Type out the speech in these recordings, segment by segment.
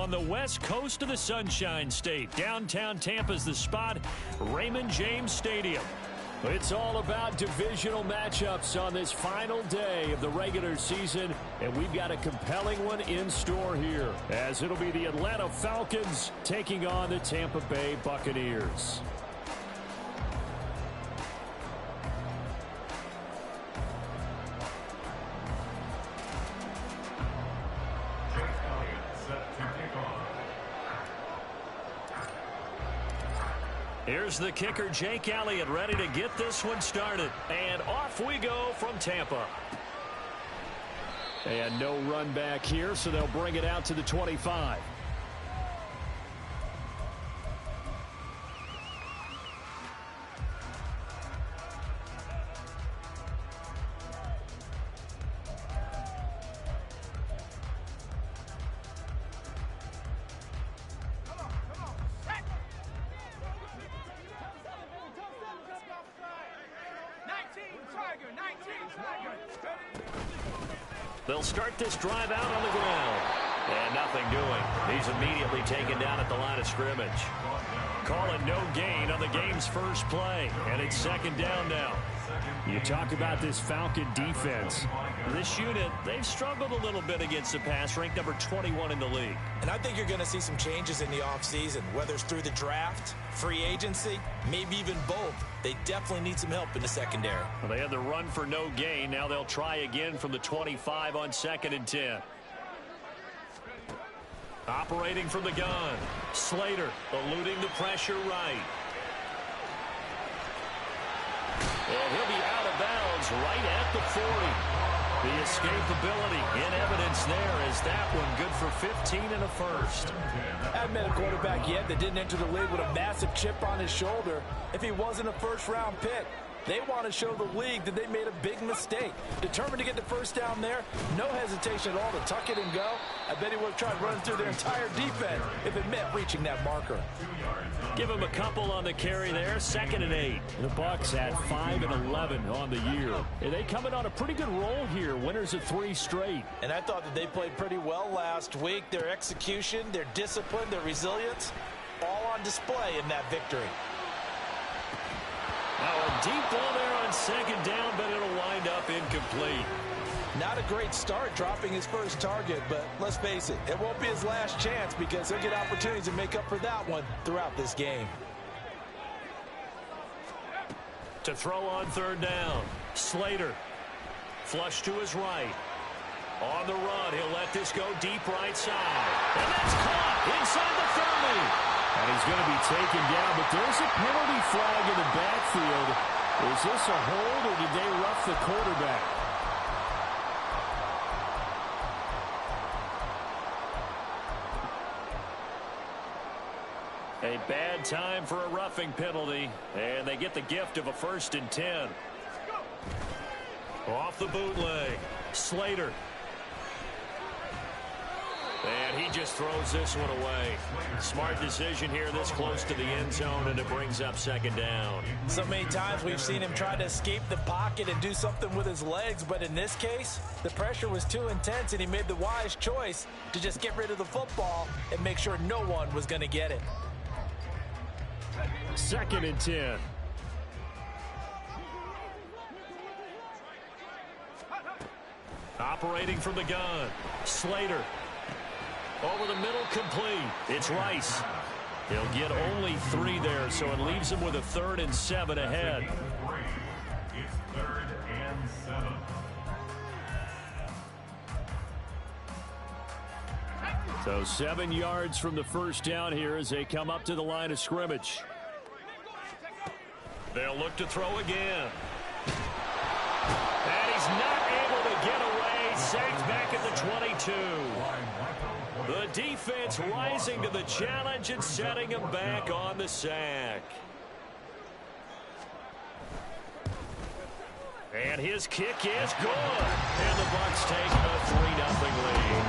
on the west coast of the Sunshine State. Downtown Tampa's the spot, Raymond James Stadium. It's all about divisional matchups on this final day of the regular season, and we've got a compelling one in store here, as it'll be the Atlanta Falcons taking on the Tampa Bay Buccaneers. Here's the kicker, Jake Elliott, ready to get this one started. And off we go from Tampa. And no run back here, so they'll bring it out to the 25. They'll start this drive out on the ground. And nothing doing. He's immediately taken down at the line of scrimmage. Calling no gain on the game's first play. And it's second down now. You talk about this Falcon defense. This unit, they've struggled a little bit against the pass, ranked number 21 in the league. And I think you're going to see some changes in the offseason, whether it's through the draft, free agency, maybe even both. They definitely need some help in the secondary. Well, they had the run for no gain. Now they'll try again from the 25 on 2nd and 10. Operating from the gun. Slater eluding the pressure right. And he'll be out of bounds right at the 40. The escapability in evidence there is that one good for 15 and a first. I haven't met a quarterback yet that didn't enter the league with a massive chip on his shoulder if he wasn't a first-round pick. They want to show the league that they made a big mistake. Determined to get the first down there, no hesitation at all to tuck it and go. I bet he would have tried running through their entire defense if it meant reaching that marker. Give him a couple on the carry there, 2nd and 8. The Bucs had 5 and 11 on the year. And they coming on a pretty good roll here, winners of 3 straight. And I thought that they played pretty well last week. Their execution, their discipline, their resilience, all on display in that victory. Now a deep ball there on 2nd down, but it'll wind up incomplete. Not a great start dropping his first target, but let's face it, it won't be his last chance because he'll get opportunities to make up for that one throughout this game. To throw on 3rd down, Slater. Flush to his right. On the run, he'll let this go deep right side. And that's caught inside the 30. And he's going to be taken down, but there's a penalty flag in the backfield. Is this a hold, or did they rough the quarterback? A bad time for a roughing penalty, and they get the gift of a 1st and 10. Off the bootleg, Slater. And he just throws this one away. Smart decision here this close to the end zone, and it brings up 2nd down. So many times we've seen him try to escape the pocket and do something with his legs, but in this case, the pressure was too intense, and he made the wise choice to just get rid of the football and make sure no one was going to get it. 2nd and 10. Operating from the gun, Slater. Over the middle, complete. It's Rice. He'll get only 3 there, so it leaves him with a 3rd and 7 ahead. It's 3rd and 7. So 7 yards from the first down here as they come up to the line of scrimmage. They'll look to throw again. And he's not able to get away. Sacked back at the 22. The defense rising to the challenge and setting him back on the sack. And his kick is good. And the Bucs take a 3-0 lead.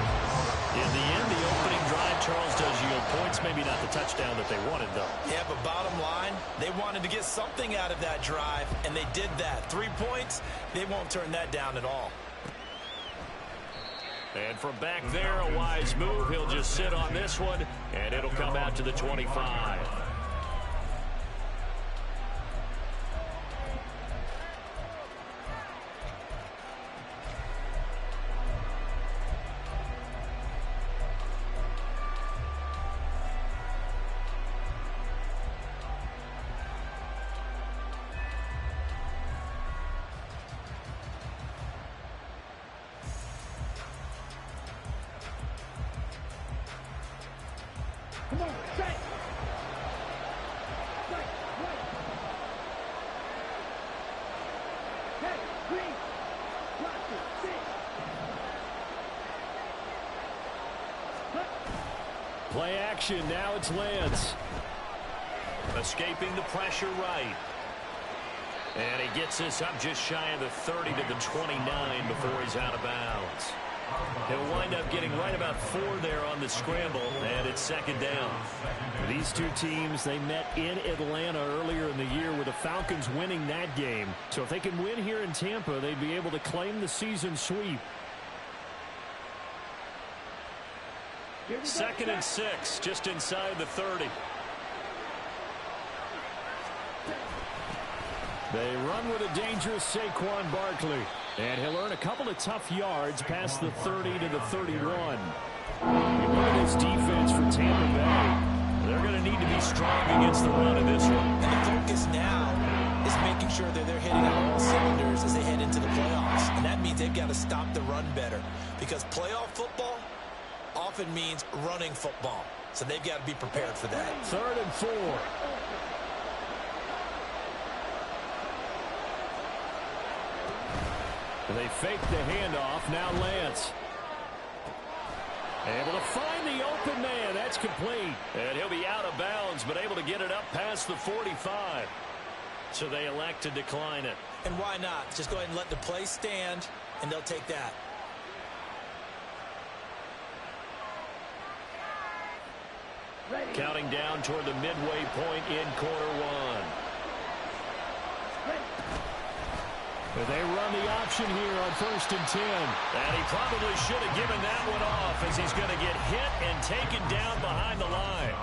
In the end, the opening drive, Charles, does yield points. Maybe not the touchdown that they wanted, though. Yeah, but bottom line, they wanted to get something out of that drive, and they did that. 3 points, they won't turn that down at all. And from back there, a wise move. He'll just sit on this one, and it'll come out to the 25. Come on, set. Right, right. Hey, green. Block it, sit. Play action, now it's Lance. Escaping the pressure right. And he gets this up just shy of the 30 to the 29 before he's out of bounds. He'll wind up getting right about 4 there on the scramble, and it's second down. These two teams, they met in Atlanta earlier in the year with the Falcons winning that game. So if they can win here in Tampa, they'd be able to claim the season sweep. Second and 6, just inside the 30. They run with a dangerous Saquon Barkley. And he'll earn a couple of tough yards past the 30 to the 31. Look at this defense for Tampa Bay. They're going to need to be strong against the run of this one. And the focus now is making sure that they're hitting on all cylinders as they head into the playoffs. And that means they've got to stop the run better. Because playoff football often means running football. So they've got to be prepared for that. 3rd and 4. They fake the handoff. Now Lance. Able to find the open man. That's complete. And he'll be out of bounds, but able to get it up past the 45. So they elect to decline it. And why not? Just go ahead and let the play stand, and they'll take that. Counting down toward the midway point in quarter one. But they run the option here on 1st and 10. And he probably should have given that one off as he's going to get hit and taken down behind the line.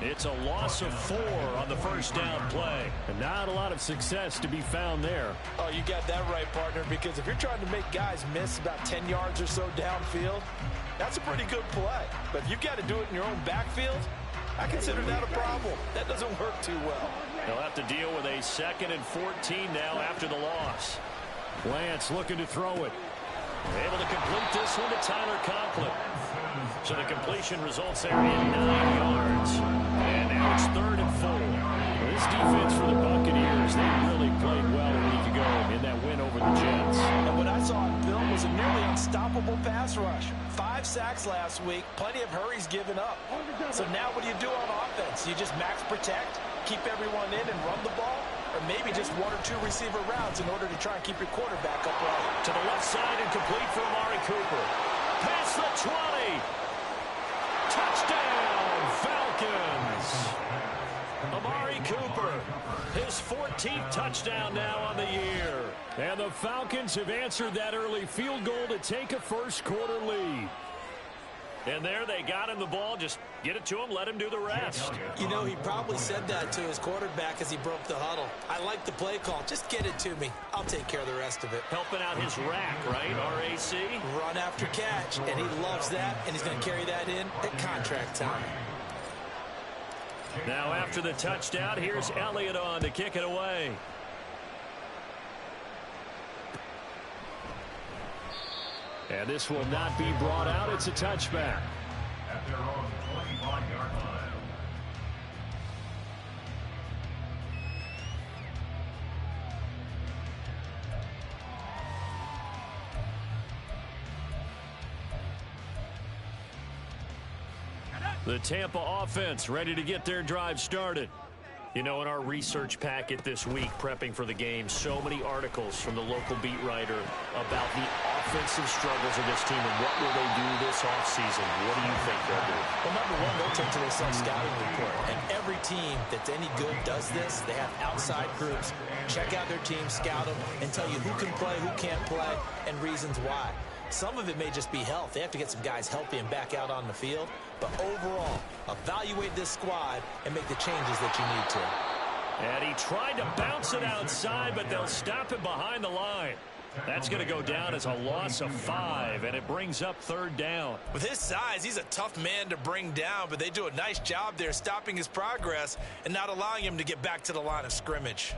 It's a loss of 4 on the first down play. And not a lot of success to be found there. Oh, you got that right, partner, because if you're trying to make guys miss about 10 yards or so downfield, that's a pretty good play. But if you've got to do it in your own backfield, I consider that a problem. That doesn't work too well. They'll have to deal with a 2nd and 14 now after the loss. Lance looking to throw it. Able to complete this one to Tyler Conklin. So the completion results there in 9 yards. And now it's 3rd and 4. This defense for the Buccaneers, they really played well a week ago in that win over the Jets. And what I saw in Bill was a nearly unstoppable pass rush. 5 sacks last week, plenty of hurries given up. So now what do you do on offense? You just max protect, keep everyone in and run the ball? Or maybe just 1 or 2 receiver routes in order to try and keep your quarterback upright. To the left side and complete for Amari Cooper. Past the 20. Touchdown, Falcons. Amari Cooper, his 14th touchdown now on the year. And the Falcons have answered that early field goal to take a first-quarter lead. And there they got him the ball. Just get it to him, let him do the rest. You know, he probably said that to his quarterback as he broke the huddle. I like the play call. Just get it to me. I'll take care of the rest of it. Helping out his rack, right? RAC? Run after catch, and he loves that, and he's going to carry that in at contract time. Now after the touchdown, here's Elliott on to kick it away. And this will not be brought out. It's a touchback. At their own 25-yard line. The Tampa offense ready to get their drive started. You know, in our research packet this week, prepping for the game, so many articles from the local beat writer about the offensive struggles of this team and what will they do this offseason. What do you think they'll do? Well, number one, they'll take to their self-scouting report. And every team that's any good does this. They have outside groups. Check out their team, scout them, and tell you who can play, who can't play, and reasons why. Some of it may just be health. They have to get some guys healthy and back out on the field. But overall, evaluate this squad and make the changes that you need to. And he tried to bounce it outside, but they'll stop him behind the line. That's going to go down as a loss of 5, and it brings up 3rd down. With his size, he's a tough man to bring down, but they do a nice job there stopping his progress and not allowing him to get back to the line of scrimmage.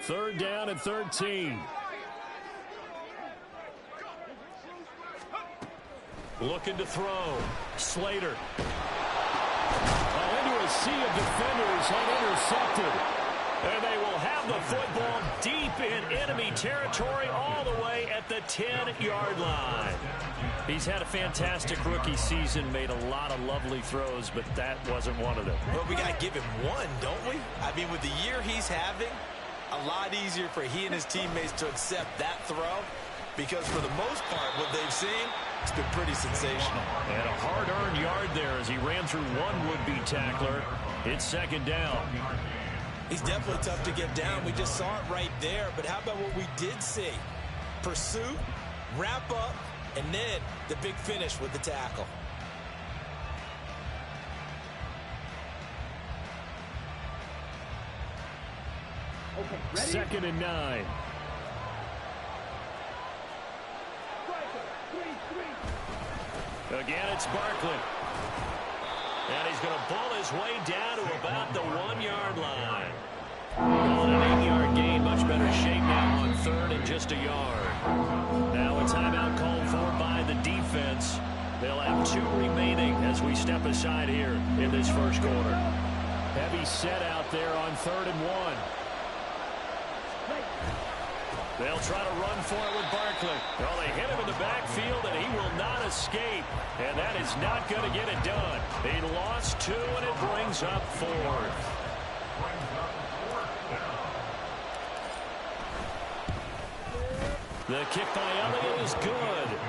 Third down and 13. Looking to throw. Slater. Into a sea of defenders and intercepted. And they will have the football deep in enemy territory all the way at the 10-yard line. He's had a fantastic rookie season, made a lot of lovely throws, but that wasn't one of them. Well, we got to give him one, don't we? I mean, with the year he's having, a lot easier for he and his teammates to accept that throw, because for the most part, what they've seen, it's been pretty sensational. And a hard-earned yard there as he ran through one would-be tackler. It's 2nd down. He's definitely tough to get down. We just saw it right there. But how about what we did see? Pursuit, wrap up, and then the big finish with the tackle. Okay, ready? 2nd and 9. Again, it's Barkley. And he's going to pull his way down to about the 1-yard line. On an 8-yard gain, much better shape now on 3rd and just a yard. Now a timeout called for by the defense. They'll have 2 remaining as we step aside here in this first quarter. Heavy set out there on 3rd and 1. They'll try to run for it with Barkley. Well, they hit him in the backfield, and he will not escape. And that is not going to get it done. He lost 2, and it brings up 4th. The kick by Elliott is good.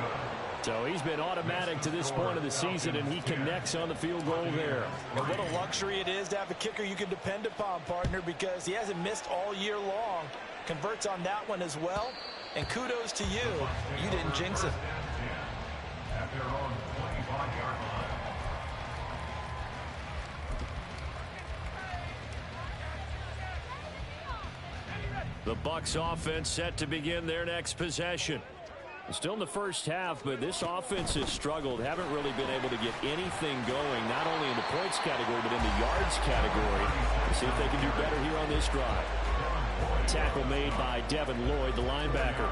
So he's been automatic to this point of the season, and he connects on the field goal there. And what a luxury it is to have a kicker you can depend upon, partner, because he hasn't missed all year long. Converts on that one as well. And kudos to you. You didn't jinx it. At their own 25-yard line. The Bucs offense set to begin their next possession. Still in the first half, but this offense has struggled. Haven't really been able to get anything going, not only in the points category, but in the yards category. We'll see if they can do better here on this drive. Tackle made by Devin Lloyd, the linebacker.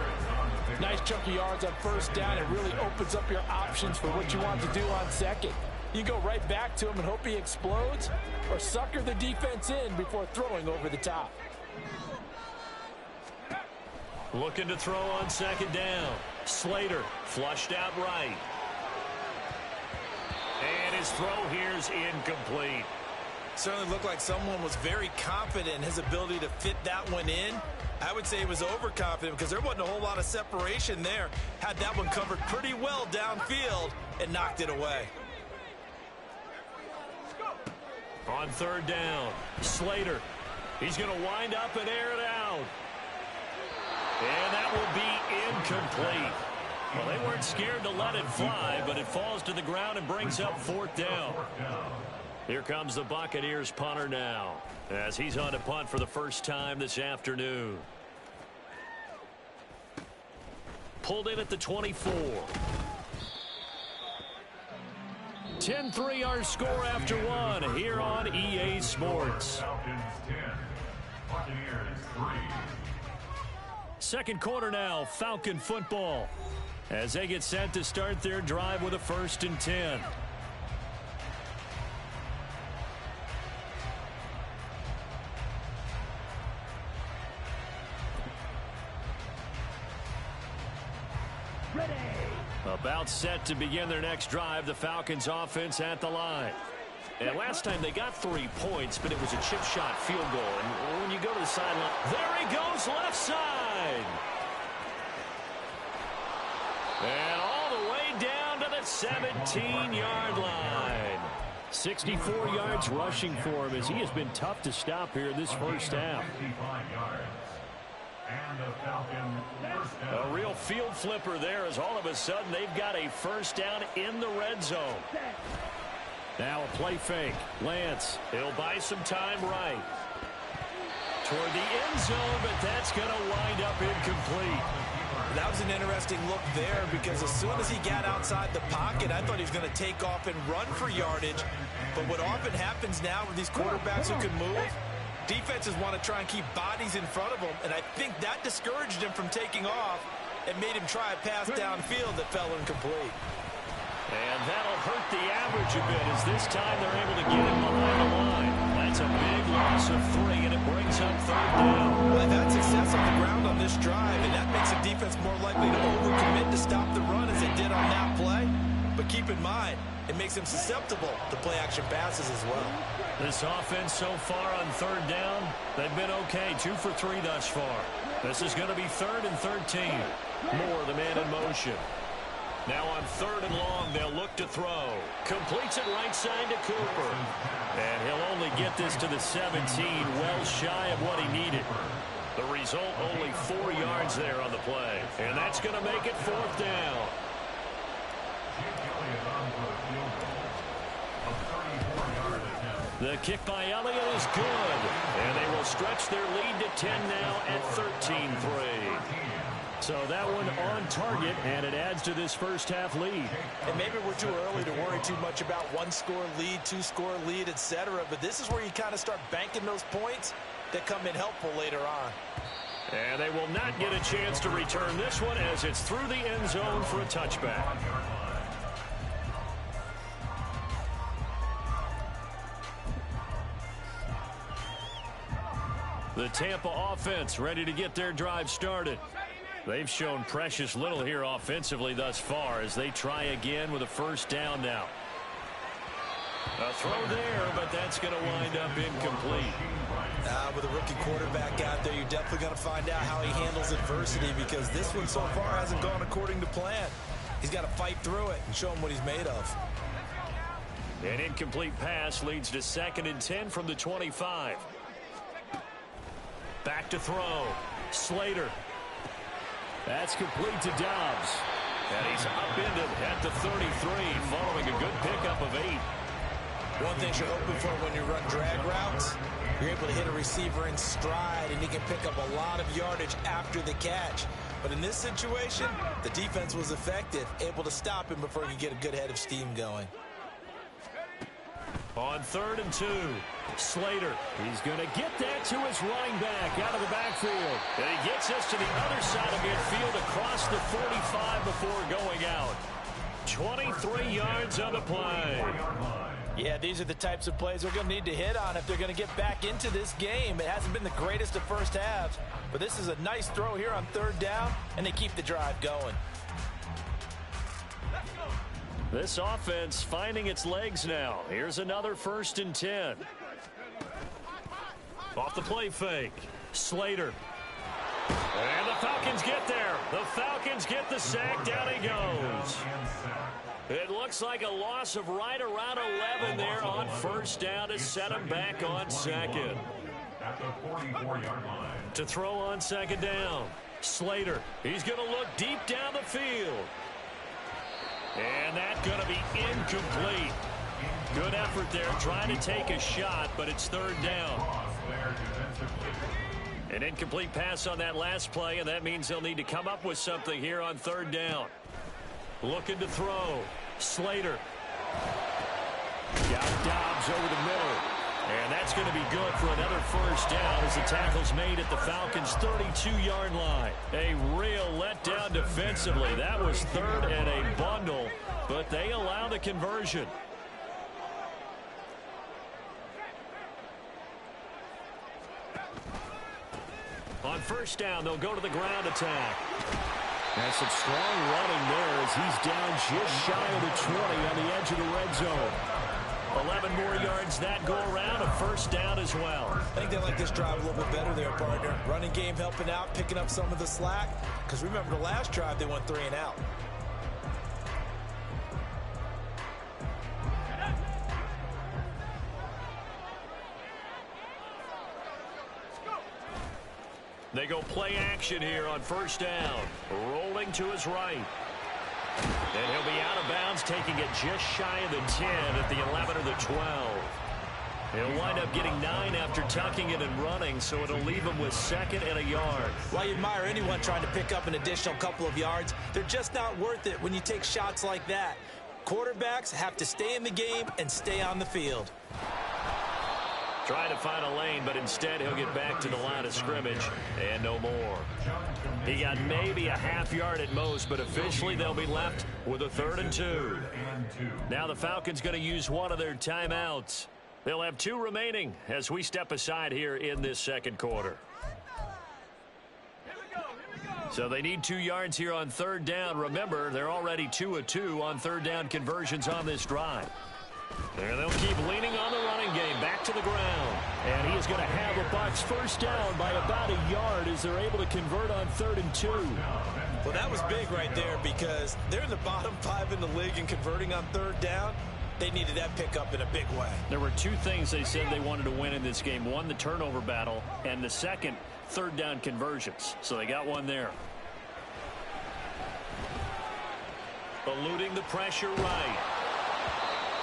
Nice chunk of yards on 1st down. It really opens up your options for what you want to do on 2nd. You go right back to him and hope he explodes, or sucker the defense in before throwing over the top. Looking to throw on 2nd down. Slater flushed out right. And his throw here is incomplete. Certainly looked like someone was very confident in his ability to fit that one in. I would say he was overconfident because there wasn't a whole lot of separation there. Had that one covered pretty well downfield and knocked it away. On 3rd down, Slater. He's going to wind up and air it out. And that will be incomplete. Well, they weren't scared to let it fly, but it falls to the ground and brings up 4th down. Here comes the Buccaneers punter now, as he's on to punt for the first time this afternoon. Pulled in at the 24. 10-3 our score after 1 here on EA Sports. Falcons 10, Buccaneers 3. Second quarter now, Falcon football, as they get set to start their drive with a 1st and 10. Ready. About set to begin their next drive, the Falcons offense at the line. And last time they got 3 points, but it was a chip shot field goal. And when you go to the sideline, there he goes left side. And all the way down to the 17-yard line. 64 yards rushing for him as he has been tough to stop here in this first half. A real field flipper there as all of a sudden they've got a first down in the red zone. Now a play fake. Lance. He'll buy some time right. Toward the end zone, but that's going to wind up incomplete. That was an interesting look there because as soon as he got outside the pocket, I thought he was going to take off and run for yardage. But what often happens now with these quarterbacks who can move, defenses want to try and keep bodies in front of them, and I think that discouraged him from taking off and made him try a pass downfield that fell incomplete. And that'll hurt the average a bit as this time they're able to get him behind the line. That's a big loss of 3, and it brings up third down. Well, they've had success on the ground on this drive, and that makes the defense more likely to overcommit to stop the run as they did on that play. But keep in mind, it makes them susceptible to play-action passes as well. This offense so far on third down, they've been okay. 2 for 3 thus far. This is going to be 3rd and 13. Moore, the man in motion. Now on 3rd and long, they'll look to throw. Completes it right side to Cooper. And he'll only get this to the 17, well shy of what he needed. The result, only 4 yards there on the play. And that's going to make it 4th down. The kick by Elliott is good. And they will stretch their lead to 10 now at 13-3. So that one on target, and it adds to this first half lead. And maybe we're too early to worry too much about 1-score lead, 2-score lead, etc. But this is where you kind of start banking those points that come in helpful later on. And they will not get a chance to return this one as it's through the end zone for a touchback. The Tampa offense ready to get their drive started. They've shown precious little here offensively thus far as they try again with a first down now. A throw there, but that's going to wind up incomplete. With a rookie quarterback out there, you're definitely going to find out how he handles adversity because this one so far hasn't gone according to plan. He's got to fight through it and show him what he's made of. An incomplete pass leads to 2nd and 10 from the 25. Back to throw. Slater. That's complete to Dobbs. And he's upended at the 33, following a good pickup of 8. One thing you're hoping for when you run drag routes, you're able to hit a receiver in stride, and he can pick up a lot of yardage after the catch. But in this situation, the defense was effective, able to stop him before he could get a good head of steam going. On 3rd and 2, Slater. He's going to get that to his running back out of the backfield. And he gets us to the other side of midfield across the 45 before going out. 23 yards on the play. Yeah, these are the types of plays they're going to need to hit on if they're going to get back into this game. It hasn't been the greatest of first halves, but this is a nice throw here on 3rd down, and they keep the drive going. This offense finding its legs now. Here's another 1st and 10. Off the play fake. Slater. And the Falcons get there. The Falcons get the sack. Down he goes. It looks like a loss of right around 11 there on 1st down to set him back on 2nd. To throw on 2nd down. Slater. He's going to look deep down the field. And that's going to be incomplete. Good effort there trying to take a shot, but it's 3rd down. An incomplete pass on that last play, and that means they'll need to come up with something here on 3rd down. Looking to throw. Slater. Got Dobbs over the middle. And that's going to be good for another 1st down as the tackle's made at the Falcons' 32-yard line. A real letdown defensively. That was 3rd and a bundle, but they allow the conversion. On 1st down, they'll go to the ground attack. That's some strong running there as he's down just shy of the 20 on the edge of the red zone. 11 more yards that go around, a 1st down as well. I think they like this drive a little bit better there, partner. Running game helping out, picking up some of the slack. Because remember the last drive, they went 3 and out. They go play action here on first down. Rolling to his right. And he'll be out of bounds, taking it just shy of the 10 at the 11 or the 12. He'll wind up getting 9 after tucking it and running, so it'll leave him with 2nd and a yard. Well, you admire anyone trying to pick up an additional couple of yards. They're just not worth it when you take shots like that. Quarterbacks have to stay in the game and stay on the field. Trying to find a lane, but instead he'll get back to the line of scrimmage and no more. He got maybe a half yard at most, but officially they'll be left with a 3rd and 2. Now the Falcons going to use one of their timeouts. They'll have 2 remaining as we step aside here in this second quarter. So they need 2 yards here on 3rd down. Remember, they're already 2 of 2 on 3rd down conversions on this drive. And they'll keep leaning on the running game back to the ground. And he is going to have the Bucs first down by about a yard as they're able to convert on 3rd and 2. Well, that was big right there because they're in the bottom 5 in the league and converting on 3rd down. They needed that pickup in a big way. There were 2 things they said they wanted to win in this game. One, the turnover battle, and the second, 3rd down conversions. So they got one there. Eluding the pressure right.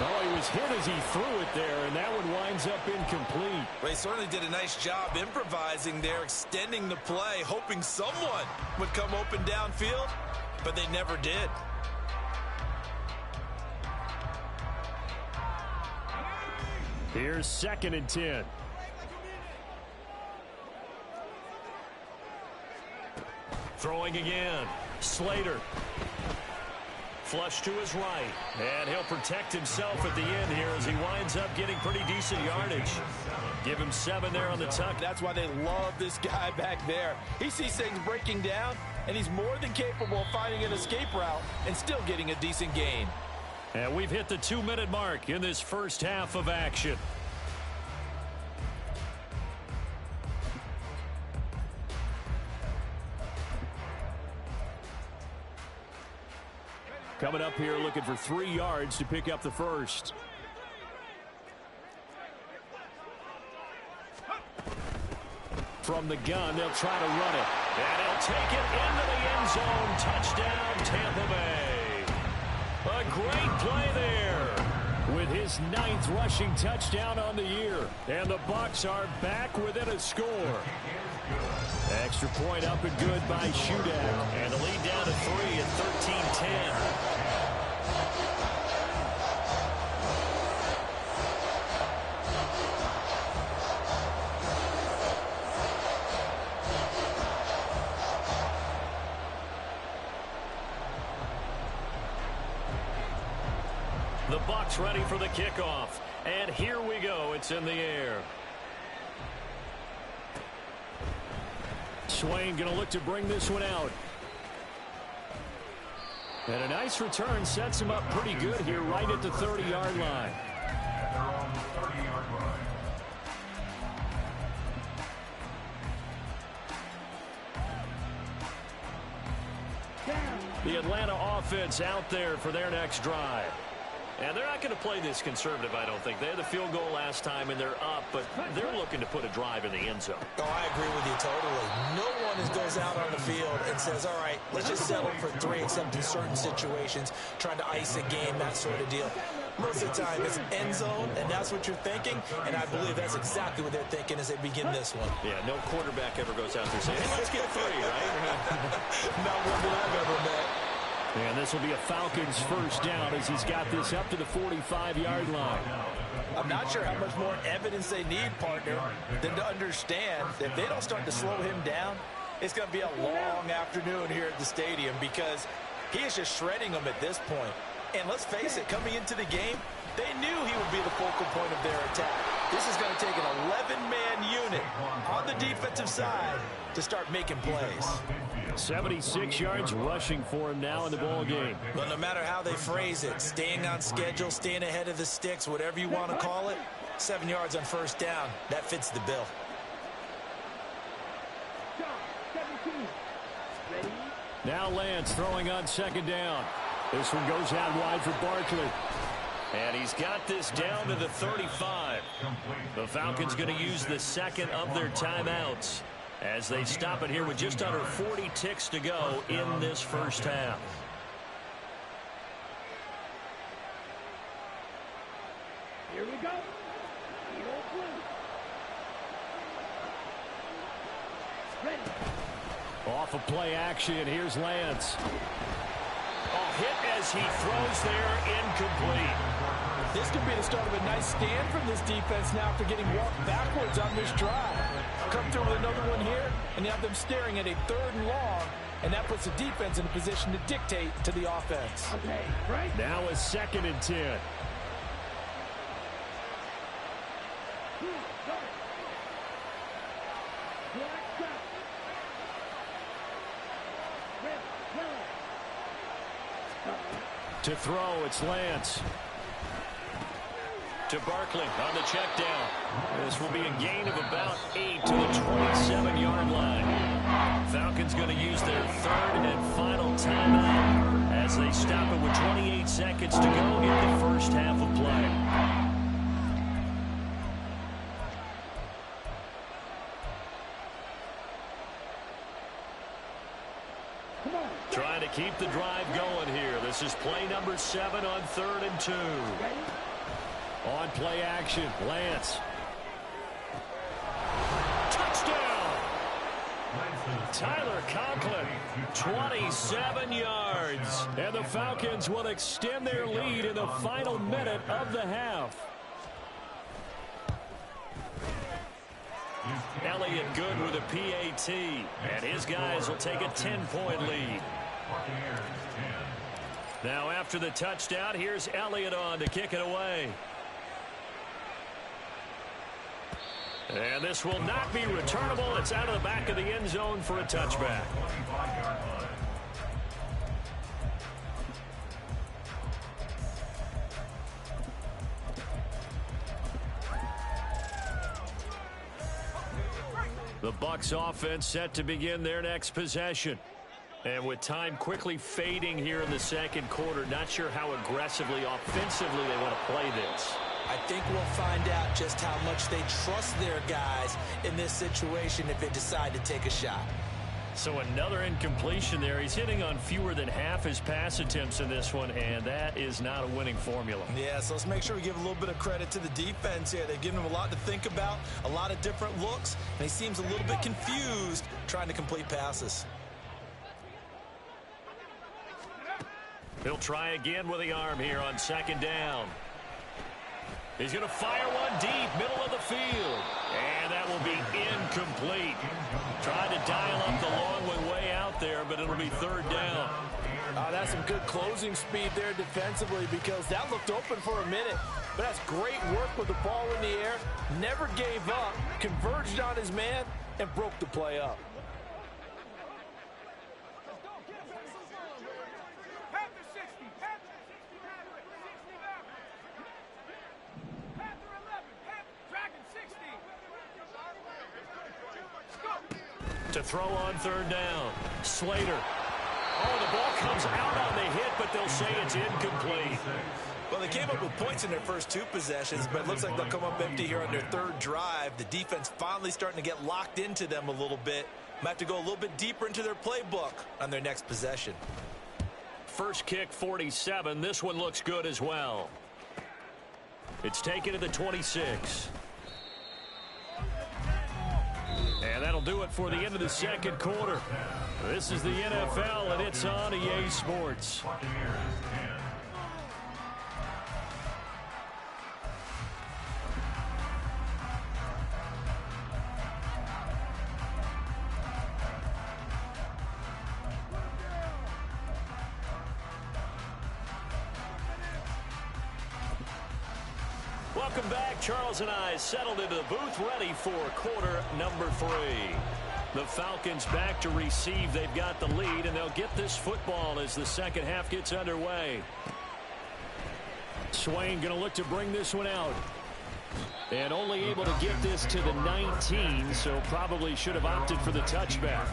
Oh, he was hit as he threw it there, and that one winds up incomplete. Well, he certainly did a nice job improvising there, extending the play, hoping someone would come open downfield, but they never did. Here's 2nd and 10. Throwing again. Slater. Flush to his right. And he'll protect himself at the end here as he winds up getting pretty decent yardage. Give him 7 there on the tuck. That's why they love this guy back there. He sees things breaking down, and he's more than capable of finding an escape route and still getting a decent gain. And we've hit the 2-minute mark in this first half of action. Coming up here looking for 3 yards to pick up the first. From the gun, they'll try to run it. And he'll take it into the end zone. Touchdown, Tampa Bay. A great play there. With his 9th rushing touchdown on the year. And the Bucs are back within a score. Extra point up and good by Shudak. And the lead down to 3 at 13-10. The Bucs ready for the kickoff. And here we go. It's in the air. Swain going to look to bring this one out. And a nice return sets him up pretty good here right at the 30-yard line. At their own 30-yard line. The Atlanta offense out there for their next drive. And they're not going to play this conservative, I don't think. They had the field goal last time, and they're up, but they're looking to put a drive in the end zone. Oh, I agree with you totally. No one goes out on the field and says, all right, let's just settle for 3, except in certain situations, trying to ice a game, that sort of deal. Most of the time, it's end zone, and that's what you're thinking, and I believe that's exactly what they're thinking as they begin this one. Yeah, no quarterback ever goes out there saying, hey, let's get 3, right? Not one that I've ever met. And this will be a Falcons first down as he's got this up to the 45-yard line. I'm not sure how much more evidence they need, partner, than to understand that if they don't start to slow him down, it's going to be a long afternoon here at the stadium because he is just shredding them at this point. And let's face it, coming into the game, they knew he would be the focal point of their attack. This is going to take an 11-man unit on the defensive side to start making plays. 76 yards rushing for him now in the ball game. But no matter how they phrase it, staying on schedule, staying ahead of the sticks, whatever you want to call it, 7 yards on first down, that fits the bill. Now Lance throwing on 2nd down. This one goes out wide for Barkley. And he's got this down to the 35. The Falcons going to use the 2nd of their timeouts. as they stop it here with just under 40 ticks to go in this first half. Here we go. Ready. Off of play action, here's Lance. Hit as he throws there, incomplete. This could be the start of a nice stand from this defense now after getting walked backwards on this drive. Come through with another one here, and you have them staring at a 3rd and long, and that puts the defense in a position to dictate to the offense. Okay, right. Now a 2nd and 10. To throw, it's Lance. To Barkley on the check down. This will be a gain of about 8 to the 27-yard line. Falcons going to use their 3rd and final timeout as they stop it with 28 seconds to go in the first half of play. Trying to keep the drive going here. This is play number 7 on 3rd and 2. On play action, Lance. Touchdown! Tyler Conklin, 27 yards. And the Falcons will extend their lead in the final minute of the half. Elliott good with a PAT, and his guys will take a 10-point lead. Now after the touchdown, here's Elliott on to kick it away. And this will not be returnable. It's out of the back of the end zone for a touchback. The Bucs offense set to begin their next possession. And with time quickly fading here in the second quarter, not sure how aggressively, offensively they want to play this. I think we'll find out just how much they trust their guys in this situation if they decide to take a shot. So another incompletion there. He's hitting on fewer than half his pass attempts in this one, and that is not a winning formula. Yeah, so let's make sure we give a little bit of credit to the defense here. They've given him a lot to think about, a lot of different looks, and he seems a little bit confused trying to complete passes. He'll try again with the arm here on 2nd down. He's going to fire one deep, middle of the field. And that will be incomplete. Tried to dial up the long one way out there, but it'll be 3rd down. That's some good closing speed there defensively because that looked open for a minute. But that's great work with the ball in the air. Never gave up, converged on his man, and broke the play up. To throw on 3rd down. Slater. Oh, the ball comes out on the hit, but they'll say it's incomplete. Well, they came up with points in their first 2 possessions, but it looks like they'll come up empty here on their 3rd drive. The defense finally starting to get locked into them a little bit. Might have to go a little bit deeper into their playbook on their next possession. First kick, 47. This one looks good as well. It's taken to the 26. And that'll do it for the end of the second quarter. This is the NFL, and it's on EA Sports. Welcome back. Charles and I settled into the booth ready for quarter number 3. The Falcons back to receive. They've got the lead, and they'll get this football as the second half gets underway. Swain going to look to bring this one out. And only able to get this to the 19, so probably should have opted for the touchback.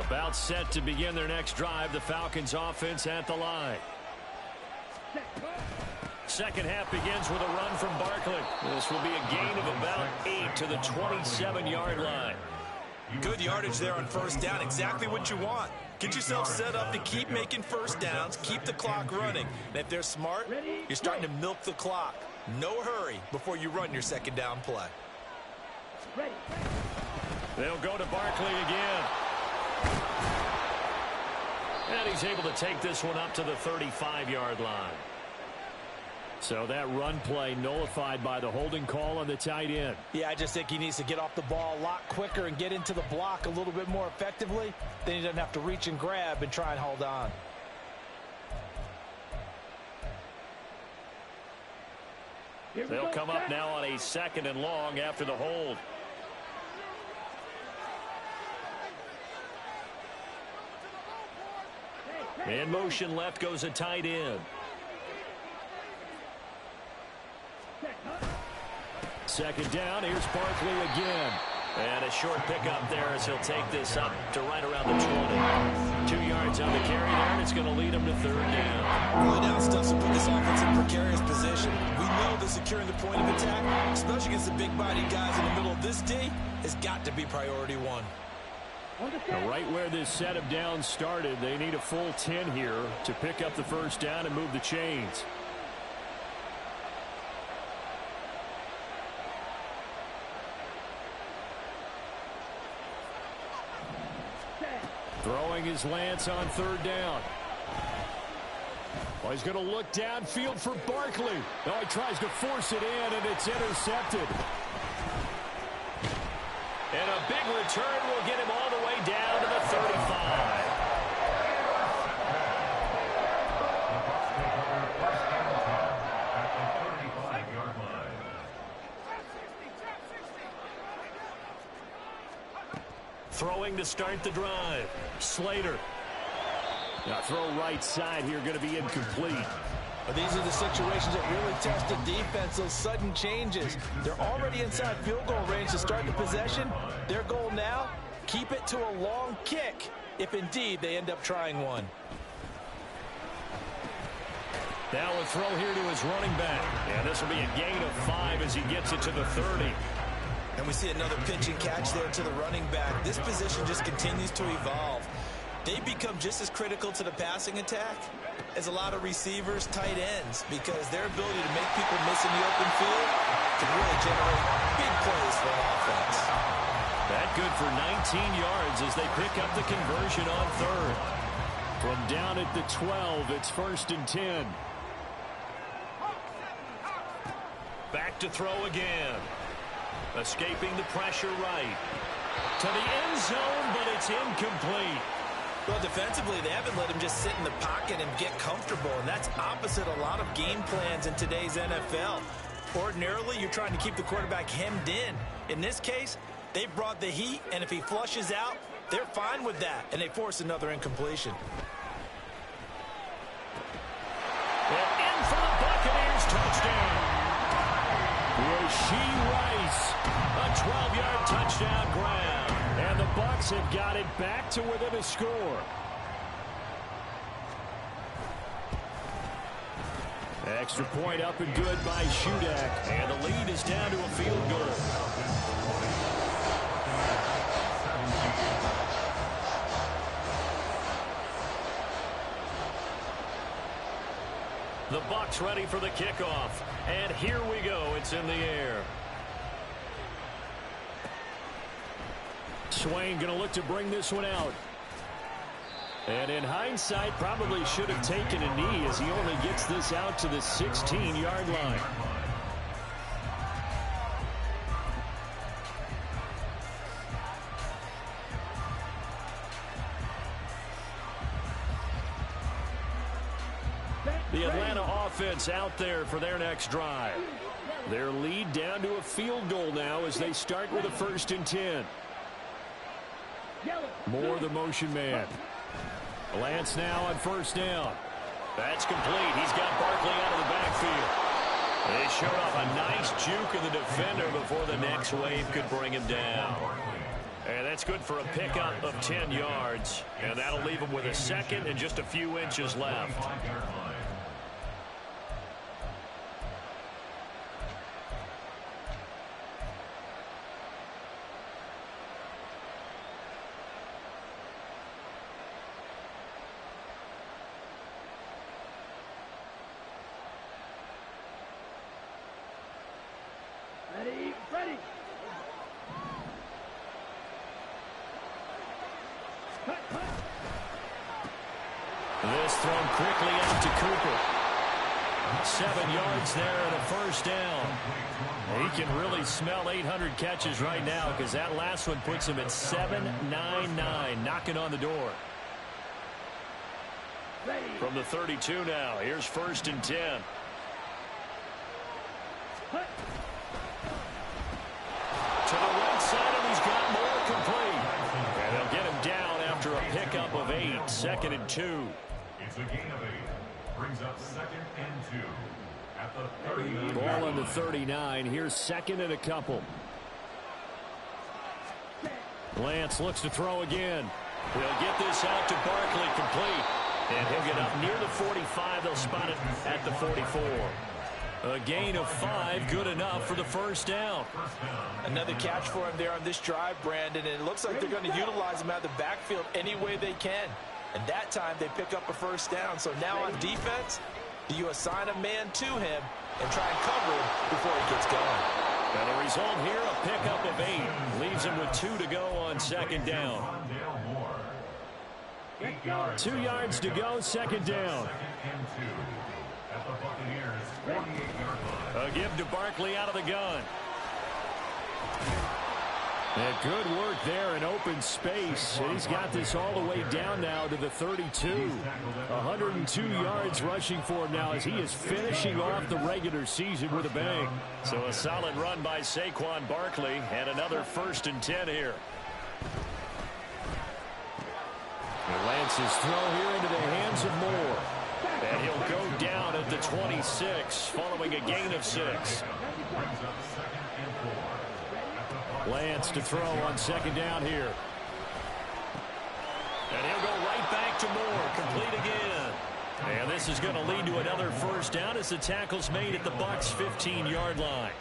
About set to begin their next drive. The Falcons offense at the line. Second half begins with a run from Barkley. This will be a gain of about 8 to the 27-yard line. Good yardage there on first down. Exactly what you want. Get yourself set up to keep making first downs, keep the clock running. And if they're smart, you're starting to milk the clock. No hurry before you run your second down play. They'll go to Barkley again. And he's able to take this one up to the 35-yard line. So that run play nullified by the holding call on the tight end. Yeah, I just think he needs to get off the ball a lot quicker and get into the block a little bit more effectively. Then he doesn't have to reach and grab and try and hold on. They'll come up now on a second and long after the hold. In motion left goes a tight end. Second down, here's Barkley again. And a short pickup there as he'll take this up to right around the 20. 2 yards on the carry there, and it's going to lead him to third down. Really down stuff to put this offense in precarious position. We know that securing the point of attack, especially against the big-bodied guys in the middle of this D, has got to be priority one. Right where this set of downs started, they need a full 10 here to pick up the first down and move the chains. Throwing his Lance on third down. Well, he's going to look downfield for Barkley. No, he tries to force it in, and it's intercepted. And a big return will get him all the way down to the 35. Throwing to start the drive. Slater. Now throw right side here, going to be incomplete. But these are the situations that really test the defense, those sudden changes. They're already inside field goal range to start the possession. Their goal now, keep it to a long kick, if indeed they end up trying one. Now a throw here to his running back. And this will be a gain of 5 as he gets it to the 30. And we see another pitch and catch there to the running back. This position just continues to evolve. They become just as critical to the passing attack as a lot of receivers, tight ends, because their ability to make people miss in the open field can really generate big plays for offense. That good for 19 yards as they pick up the conversion on third. From down at the 12, it's 1st and 10. Back to throw again. Escaping the pressure right. To the end zone, but it's incomplete. Well, defensively, they haven't let him just sit in the pocket and get comfortable, and that's opposite a lot of game plans in today's NFL. Ordinarily, you're trying to keep the quarterback hemmed in. In this case, they brought the heat, and if he flushes out, they're fine with that, and they force another incompletion. And in for the Buccaneers touchdown. Rashee Rice. A 12-yard touchdown grab. And the Bucs have got it back to within a score. Extra point up and good by Shudak. And the lead is down to a field goal. The Bucs ready for the kickoff. And here we go. It's in the air. Swain going to look to bring this one out. And in hindsight, probably should have taken a knee as he only gets this out to the 16-yard line. The Atlanta offense out there for their next drive. Their lead down to a field goal now as they start with a 1st and 10. Moore the motion man. Lance now on 1st down. That's complete. He's got Barkley out of the backfield. They showed off a nice juke of the defender before the next wave could bring him down. And that's good for a pickup of 10 yards. And that'll leave him with a second and just a few inches left. Ready, ready. This thrown quickly out to Cooper. 7 yards there and a first down. He can really smell 800 catches right now because that last one puts him at 799, knocking on the door. From the 32 now, here's 1st and 10. To the right side, and he's got more complete. And they'll get him down after a pickup of 8, 2nd and 2. It's a gain of 8. Brings up 2nd and 2. At the 39. Ball on the 39. Here's 2nd and a couple. Lance looks to throw again. He'll get this out to Barkley, complete. And he'll get up near the 45. They'll spot it at the 44. A gain of 5, good enough for the first down. Another catch for him there on this drive, Brandon, and it looks like they're going to utilize him out of the backfield any way they can. And that time they pick up a first down. So now on defense, do you assign a man to him and try and cover him before he gets going? And the result here, a pickup of 8. Leaves him with 2 to go on 2nd down. 2 yards to go, 2nd down. At the Buccaneers, 48-yard line. A give to Barkley out of the gun. And good work there in open space. And he's got this all the way down now to the 32. 102 yards rushing for him now as he is finishing off the regular season with a bang. So a solid run by Saquon Barkley and another 1st and 10 here. And Lance's throw here into the hands of Moore. And he'll go down at the 26 following a gain of 6. Lance to throw on 2nd down here. And he'll go right back to Moore, complete again. And this is going to lead to another first down as the tackle's made at the Bucs' 15-yard line.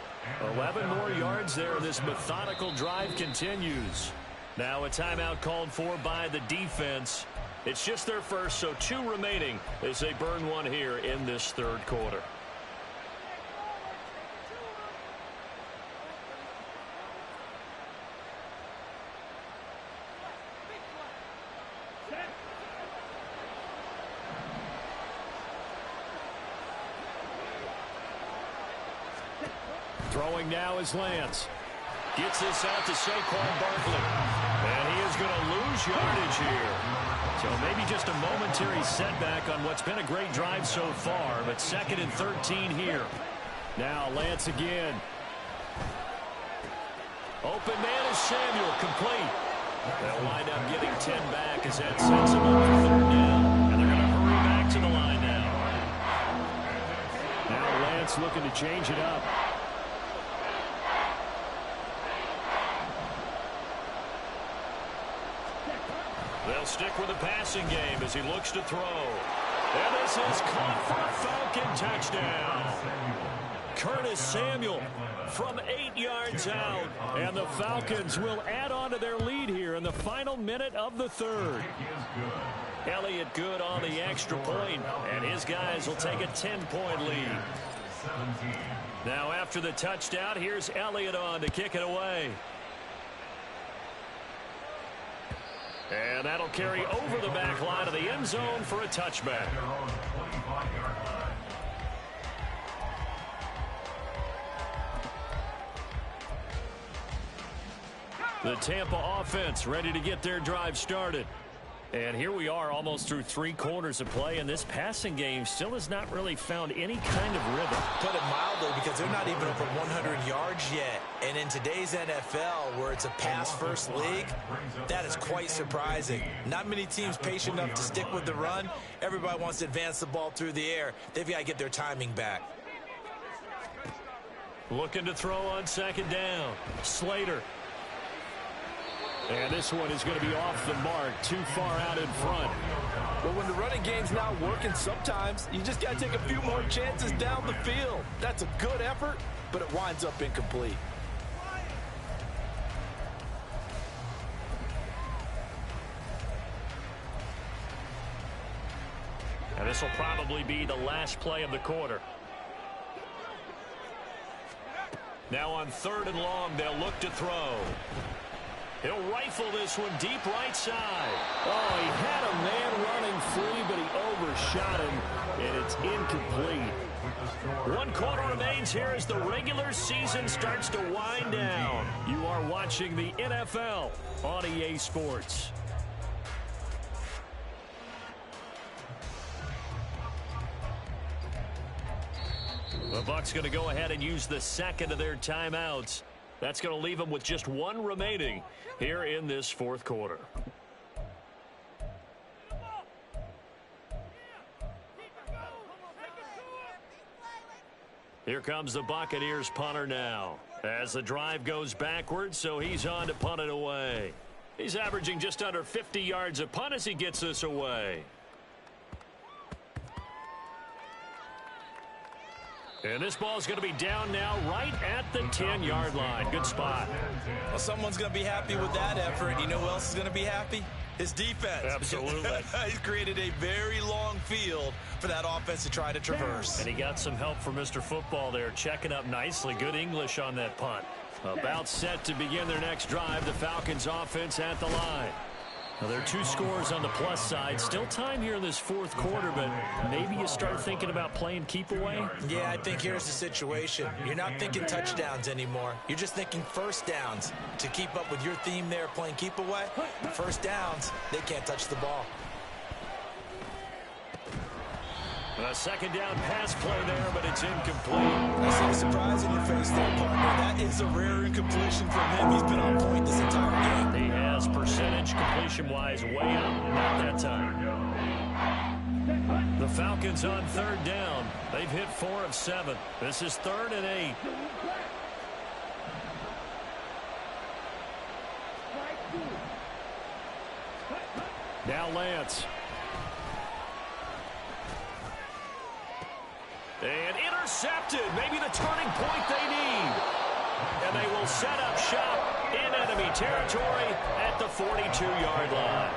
11 more yards there. This methodical drive continues. Now a timeout called for by the defense. It's just their first, so 2 remaining as they burn one here in this 3rd quarter. Throwing now is Lance. Gets this out to Saquon Barkley. And he is going to lose yardage here. So maybe just a momentary setback on what's been a great drive so far, but 2nd and 13 here. Now Lance again. Open man is Samuel, complete. They'll wind up getting 10 back as that sets them up for 3rd down. And they're going to hurry back to the line now. Now Lance looking to change it up. They'll stick with the passing game as he looks to throw. And this is caught for a Falcon touchdown. Curtis Samuel from 8 yards out. And the Falcons will add on to their lead here in the final minute of the 3rd. Elliott good on the extra point, and his guys will take a 10-point lead. Now after the touchdown, here's Elliott on to kick it away. And that'll carry over the back line of the end zone for a touchback. The Tampa offense ready to get their drive started. And here we are almost through 3 quarters of play, and this passing game still has not really found any kind of rhythm. Put it mildly, because they're not even over 100 yards yet. And in today's NFL, where it's a pass-first league, that is quite surprising. Not many teams patient enough to stick with the run. Everybody wants to advance the ball through the air. They've got to get their timing back. Looking to throw on 2nd down. Slater. And this one is going to be off the mark, too far out in front. Well, when the running game's not working, sometimes you just got to take a few more chances down the field. That's a good effort, but it winds up incomplete. And this will probably be the last play of the quarter. Now on 3rd and long, they'll look to throw. He'll rifle this one deep right side. Oh, he had a man running free, but he overshot him, and it's incomplete. 1 quarter remains here as the regular season starts to wind down. You are watching the NFL on EA Sports. The Bucs going to go ahead and use the second of their timeouts. That's going to leave them with just 1 remaining here in this 4th quarter. Here comes the Buccaneers punter now. As the drive goes backwards, so he's on to punt it away. He's averaging just under 50 yards a punt as he gets this away. And this ball's going to be down now right at the 10-yard line. Good spot. Well, someone's going to be happy with that effort. You know who else is going to be happy? His defense. Absolutely. He's created a very long field for that offense to try to traverse. And he got some help from Mr. Football there, checking up nicely. Good English on that punt. About set to begin their next drive, the Falcons offense at the line. Now, there are 2 scores on the plus side. Still time here in this 4th quarter, but maybe you start thinking about playing keep away? Yeah, I think here's the situation. You're not thinking touchdowns anymore. You're just thinking first downs. To keep up with your theme there, playing keep away, first downs, they can't touch the ball. A 2nd down pass play there, but it's incomplete. I see a surprise in your face there, partner. That is a rare incompletion from him. He's been on point this entire game. He has percentage completion-wise way up. Not that time. The Falcons on 3rd down. They've hit 4 of 7. This is 3rd and 8. Now Lance. And intercepted. Maybe the turning point they need. And they will set up shop in enemy territory at the 42-yard line.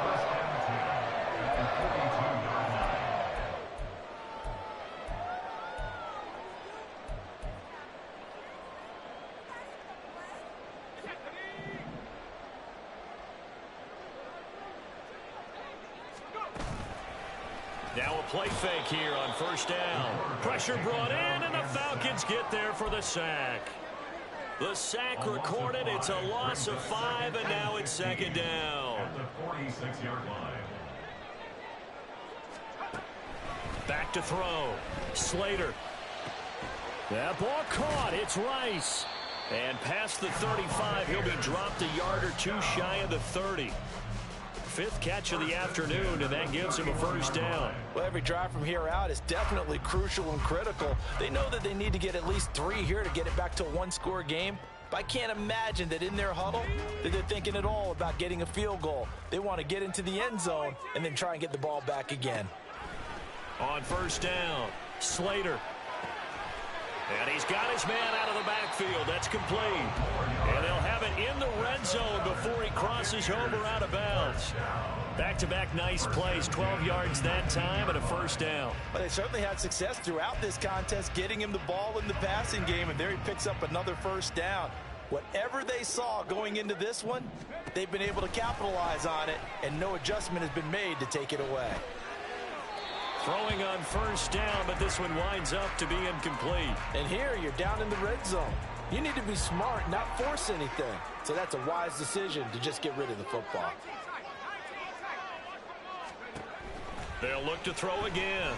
Now a play fake here on 1st down. Pressure brought in, and the Falcons get there for the sack. The sack recorded. It's a loss of 5, and now it's 2nd down. At the 46-yard line. Back to throw. Slater. That ball caught. It's Rice. And past the 35, he'll be dropped a yard or 2 shy of the 30. 5th catch of the afternoon, and that gives him a 1st down. Well, every drive from here out is definitely crucial and critical. They know that they need to get at least 3 here to get it back to a 1-score game. But I can't imagine that in their huddle that they're thinking at all about getting a field goal. They want to get into the end zone and then try and get the ball back again. On 1st down, Slater. And he's got his man out of the backfield. That's complete. And they'll have it in the red zone before he crosses over out of bounds. Back-to-back nice plays, 12 yards that time and a 1st down. Well, they certainly had success throughout this contest getting him the ball in the passing game, and there he picks up another 1st down. Whatever they saw going into this one, they've been able to capitalize on it, and no adjustment has been made to take it away. Throwing on 1st down, but this one winds up to be incomplete. And here you're down in the red zone. You need to be smart, not force anything. So that's a wise decision to just get rid of the football. They'll look to throw again.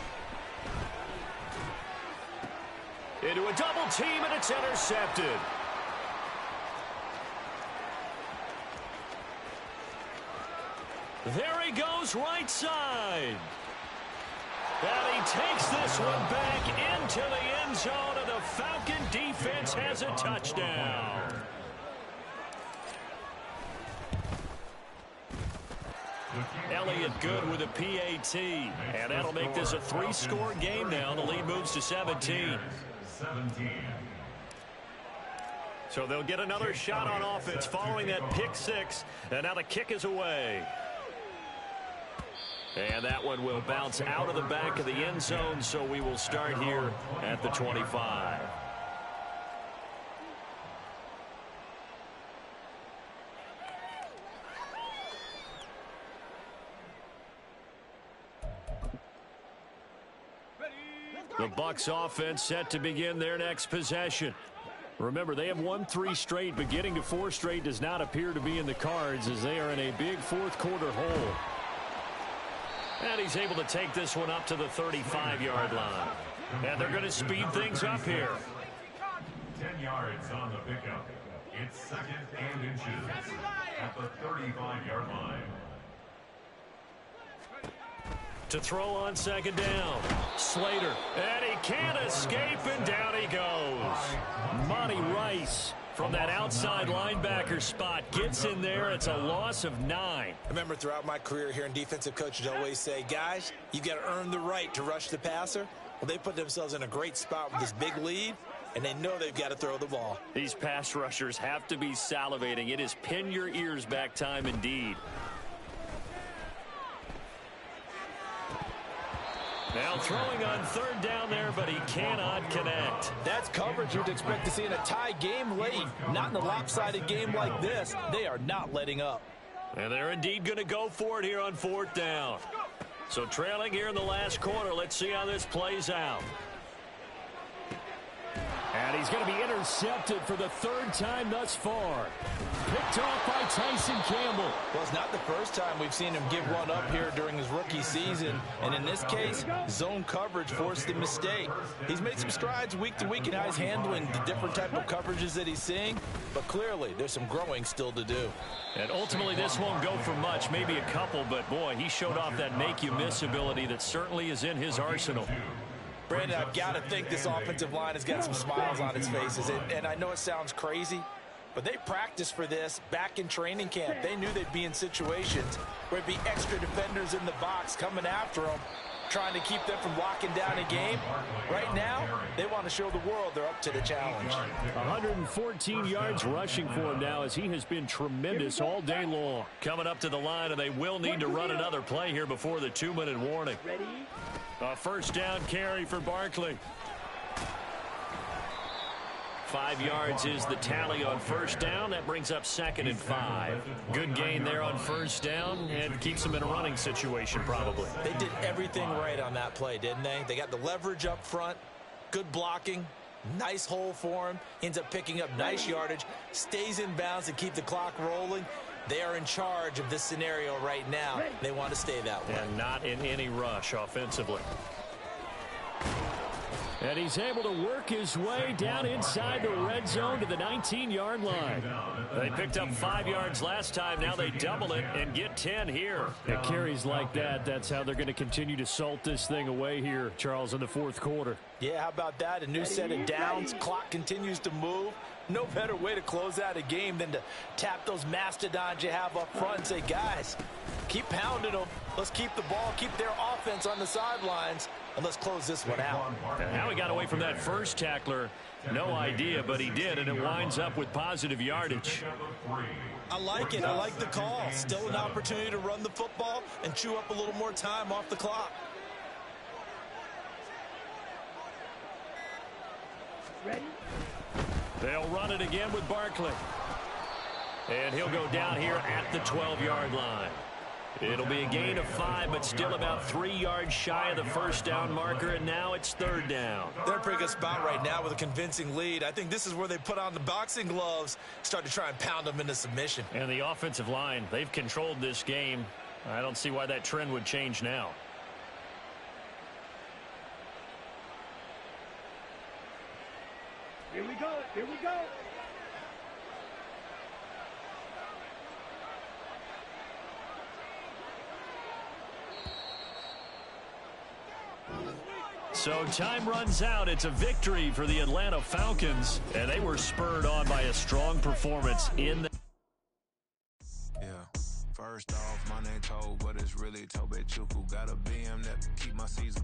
Into a double team, and it's intercepted. There he goes, right side. And he takes this one back into the end zone, and the Falcon defense has a touchdown. Elliott good with a PAT. And that'll make this a 3-score game now. The lead moves to 17. So they'll get another shot on offense following that pick six. And now the kick is away. And that one will bounce out of the back of the end zone, so we will start here at the 25. The Bucs offense set to begin their next possession. Remember, they have won 3 straight, but getting to 4 straight does not appear to be in the cards as they are in a big fourth-quarter hole. And he's able to take this one up to the 35-yard line. And they're going to speed things up here. 10 yards on the pickup. It's 2nd and inches at the 35-yard line. To throw on 2nd down. Slater. And he can't escape, and down he goes. Monty Rice from that outside linebacker spot gets in there. It's a loss of 9. I remember throughout my career hearing defensive coaches always say, guys, you got to earn the right to rush the passer. Well, they put themselves in a great spot with this big lead, and they know they've got to throw the ball. These pass rushers have to be salivating. It is pin your ears back time indeed. Now throwing on 3rd down there, but he cannot connect. That's coverage you'd expect to see in a tie game late. Not in a lopsided game like this. They are not letting up. And they're indeed going to go for it here on 4th down. So trailing here in the last quarter. Let's see how this plays out. And he's going to be intercepted for the 3rd time thus far. Picked off by Tyson Campbell. Well, it's not the first time we've seen him give one up here during his rookie season. And in this case, zone coverage forced the mistake. He's made some strides week to week in how he's handling the different type of coverages that he's seeing. But clearly, there's some growing still to do. And ultimately, this won't go for much, maybe a couple. But, boy, he showed off that make-you-miss ability that certainly is in his arsenal. Brandon, I've got to think this offensive line has got some smiles on its faces. And I know it sounds crazy, but they practiced for this back in training camp. They knew they'd be in situations where it'd be extra defenders in the box coming after them, trying to keep them from locking down a game. Right now, they want to show the world they're up to the challenge. 114 yards rushing for him now as he has been tremendous all day long. Coming up to the line, and they will need to run another play here before the 2-minute warning. A 1st down carry for Barkley. 5 yards is the tally on 1st down. That brings up 2nd and 5. Good gain there on 1st down and keeps them in a running situation probably. They did everything right on that play, didn't they? They got the leverage up front, good blocking, nice hole for him, ends up picking up nice yardage, stays in bounds to keep the clock rolling. They are in charge of this scenario right now. They want to stay that way. And not in any rush offensively. And he's able to work his way down inside the red zone to the 19-yard line. They picked up 5 yards last time. Now they double it and get 10 here. It carries like that. That's how they're going to continue to salt this thing away here, Charles, in the 4th quarter. Yeah, how about that? A new set of downs. Clock continues to move. No better way to close out a game than to tap those mastodons you have up front and say, guys, keep pounding them. Let's keep the ball, keep their offense on the sidelines, and let's close this one out. And how he got away from that first tackler, no idea, but he did, and it winds up with positive yardage. I like it. I like the call. Still an opportunity to run the football and chew up a little more time off the clock. Ready? They'll run it again with Barkley. And he'll go down here at the 12-yard line. It'll be a gain of 5, but still about 3 yards shy of the 1st down marker, and now it's 3rd down. They're in a pretty good spot right now with a convincing lead. I think this is where they put on the boxing gloves, start to try and pound them into submission. And the offensive line, they've controlled this game. I don't see why that trend would change now. Here we go. Here we go. So time runs out. It's a victory for the Atlanta Falcons, and they were spurred on by a strong performance in the... Yeah, far First off, my name Toad, but it's really Tobe Chuku. Got a BM that keep my season